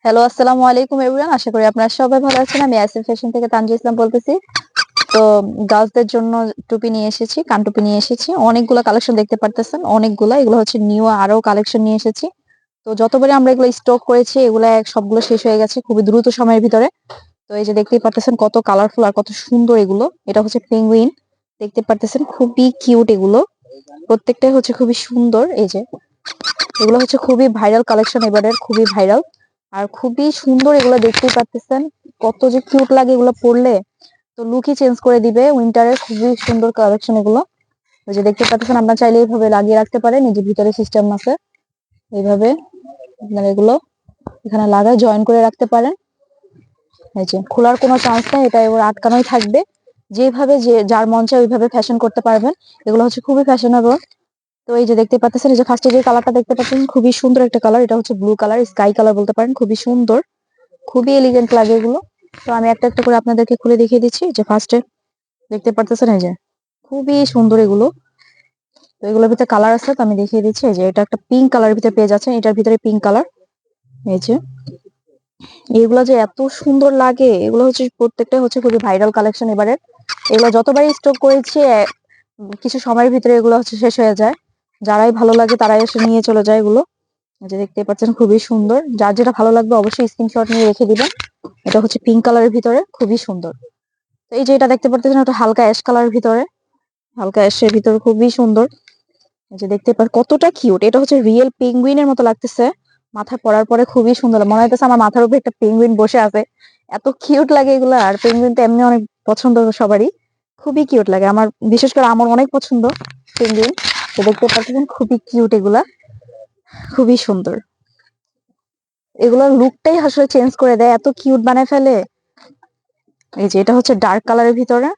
Hello, আসসালামু আলাইকুম everyone. আশা করি আপনারা সবাই ভালো আছেন। আমি আসিফ ফ্যাশন থেকে তানজিল ইসলাম বলতেছি। তো গার্লসদের জন্য টুপি নিয়ে এসেছি, কানটুপি নিয়ে এসেছি। অনেকগুলা কালেকশন দেখতে পারতেছেন, অনেকগুলা। এগুলো হচ্ছে নিউ আরো কালেকশন নিয়ে এসেছি। তো যতবারই আমরা এগুলো স্টক করেছি, এগুলা সবগুলো শেষ হয়ে গেছে খুবই দ্রুত সময়ের ভিতরে। তো এই যে দেখতেই পারতেছেন কত কালারফুল আর কত সুন্দর এগুলো। এটা হচ্ছে পেঙ্গুইন, দেখতে পারতেছেন খুবই কিউট এগুলো। প্রত্যেকটাই হচ্ছে খুবই সুন্দর। এই যে এগুলো হচ্ছে খুবই ভাইরাল কালেকশন, এবারের খুবই ভাইরাল আর খুবই সুন্দর। এগুলো দেখতেই পাচ্ছেন কত যে কিউট লাগে এগুলো পরলে, তো লুকই চেঞ্জ করে দিবে। উইন্টারের খুবই সুন্দর কালেকশন এগুলো। ওই যে দেখতে পাচ্ছেন, আপনার চাইলে এইভাবে লাগিয়ে রাখতে পারেন। এই যে ভিতরে সিস্টেম আছে, এইভাবে আপনার এগুলো এখানে লাগায় জয়েন করে রাখতে পারেন। এই যে খোলার কোনো চান্স নেই, এটা এবার আটকানোই থাকবে। যেভাবে যে যার মন চায় ওইভাবে ফ্যাশন করতে পারবেন। এগুলো হচ্ছে খুবই ফ্যাশনেবল। তো এই যে দেখতে পাচ্ছেন, এই যে ফার্স্টে যে কালারটা দেখতে পাচ্ছেন খুবই সুন্দর একটা কালার। এটা হচ্ছে ব্লু কালার, স্কাই কালার বলতে পারেন। খুবই সুন্দর, খুবই এলিগেন্ট লাগে এগুলো। তো আমি একটা একটা করে আপনাদেরকে খুলে দেখিয়ে দিচ্ছি। যে ফার্স্টে দেখতে পারতেছেন, এই যে খুবই সুন্দর এগুলো। তো এগুলোর ভিতরে কালার আছে, তো আমি দেখিয়ে দিচ্ছি। এই যে এটা একটা পিঙ্ক কালারের ভিতরে পেয়ে যাচ্ছেন, এটার ভিতরে পিঙ্ক কালার। এই যে এগুলো যে এত সুন্দর লাগে, এগুলো হচ্ছে প্রত্যেকটা হচ্ছে খুবই ভাইরাল কালেকশন এবারে। এগুলো যতবারই স্টক করেছি কিছু সময়ের ভিতরে এগুলো হচ্ছে শেষ হয়ে যায়। যারাই ভালো লাগে তারাই এসে নিয়ে চলে যায় এগুলো। এই যে দেখতে পাচ্ছেন খুবই সুন্দর। যার যেটা ভালো লাগবে অবশ্যই স্ক্রিনশট নিয়ে রেখে দিবেন। এটা হচ্ছে পিঙ্ক কালারের ভিতরে, খুবই সুন্দর। তো এই যে এটা দেখতে পাচ্ছেন, ওটা হালকা অ্যাশ কালারের ভিতরে, হালকা অ্যাশের ভিতরে খুবই সুন্দর। এই যে দেখতে পাচ্ছেন কতটা কিউট। এটা হচ্ছে রিয়েল পেঙ্গুইনের মতো লাগতেছে। মাথায় পরার পরে খুবই সুন্দর, মনে হইতেছে আমার মাথার উপরে একটা পেঙ্গুইন বসে আছে। এত কিউট লাগে এগুলো। আর পেঙ্গুইন তো এমনি অনেক পছন্দ সবারই, খুবই কিউট লাগে। আমার বিশেষ করে আমার অনেক পছন্দ পেঙ্গুইন। তো দেখতে পাচ্ছেন খুবই কিউট এগুলা, খুবই সুন্দর। এগুলোর লুকটাই আসলে চেঞ্জ করে দেয়, এত কিউট বানায় ফেলে। এই যে এটা হচ্ছে ডার্ক কালারের ভিতরে,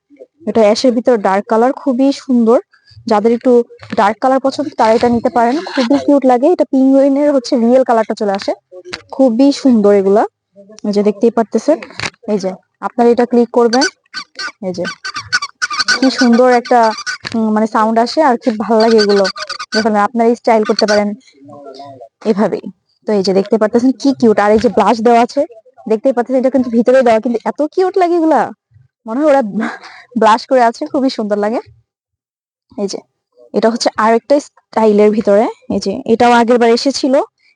এটা অ্যাশের ভিতর ডার্ক কালার, খুবই সুন্দর। যাদের একটু ডার্ক কালার পছন্দ তারা এটা নিতে পারেন, খুবই কিউট লাগে। এটা পিঙ্গুইনের হচ্ছে রিয়েল কালারটা চলে আসে, খুবই সুন্দর এগুলা। এই যে দেখতেই পারতেছেন, এই যে আপনারা এটা ক্লিক করবেন। এই যে কি সুন্দর একটা মানে সাউন্ড আসে, আর কি ভালো লাগে এগুলো যখন আপনারা স্টাইল করতে পারেন এভাবেই। তো এই যে দেখতে পারতেছেন কি কিউট। আর এই যে ব্লাশ দেওয়া আছে, দেখতেই পাচ্ছেন এটা কিন্তু ভিতরে দেওয়া, কিন্তু এত কিউট লাগে এগুলা, মনে হয় ওরা ব্লাশ করে আছে, খুবই সুন্দর লাগে। এই যে এটা হচ্ছে আরেকটা স্টাইলের ভিতরে। এই যে এটাও আগের বার এসেছিল,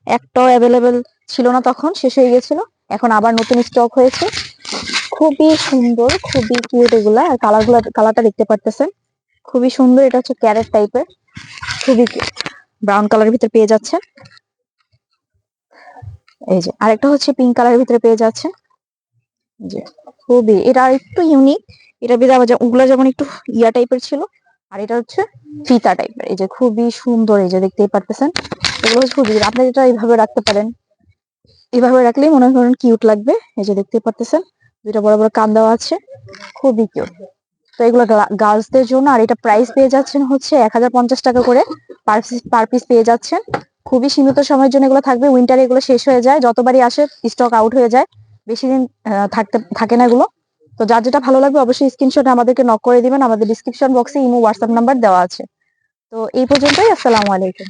একটাও অ্যাভেলেবেল ছিল না, তখন শেষ হয়ে গেছিল। এখন আবার নতুন স্টক হয়েছে, খুবই সুন্দর, খুবই কিউট এগুলা। আর কালারটা দেখতে পারতেছেন খুবই সুন্দর। এটা হচ্ছে ক্যারেট টাইপের, খুবই কিউট, ব্রাউন কালারের ভিতরে পেয়ে যাচ্ছে। এই যে আরেকটা হচ্ছে পিঙ্ক কালারের ভিতরে পেয়ে যাচ্ছে। যে খুবই, এটা আর একটু ইউনিক। এটা ভিতরে আবার ওগুলা যেমন একটু ইয়া টাইপের ছিল, আর এটা হচ্ছে ফিতা টাইপের। এই যে খুবই সুন্দর, এই যে দেখতেই পারতেছেন। এগুলো হচ্ছে খুবই, আপনি এটা এইভাবে রাখতে পারেন, এইভাবে রাখলেই মনে করেন কিউট লাগবে। এই যে দেখতেই পারতেছেন দুইটা বড় বড় কান দেওয়া আছে, খুবই কিউট। তো এগুলো গার্লসদের জন্য। আর এটা প্রাইস পেয়ে যাচ্ছেন হচ্ছে 1050 টাকা করে পার পিস পেয়ে যাচ্ছেন। খুবই সীমিত সময়ের জন্য এগুলো থাকবে। উইন্টারে এগুলো শেষ হয়ে যায়, যতবারই আসে স্টক আউট হয়ে যায়, বেশি দিন থাকে না এগুলো। তো যার যেটা ভালো লাগবে অবশ্যই স্ক্রিনশটে আমাদেরকে নক করে দিবেন। আমাদের ডিসক্রিপশন বক্সে ইমো হোয়াটসঅ্যাপ নাম্বার দেওয়া আছে। তো এই পর্যন্তই, আসসালামু আলাইকুম।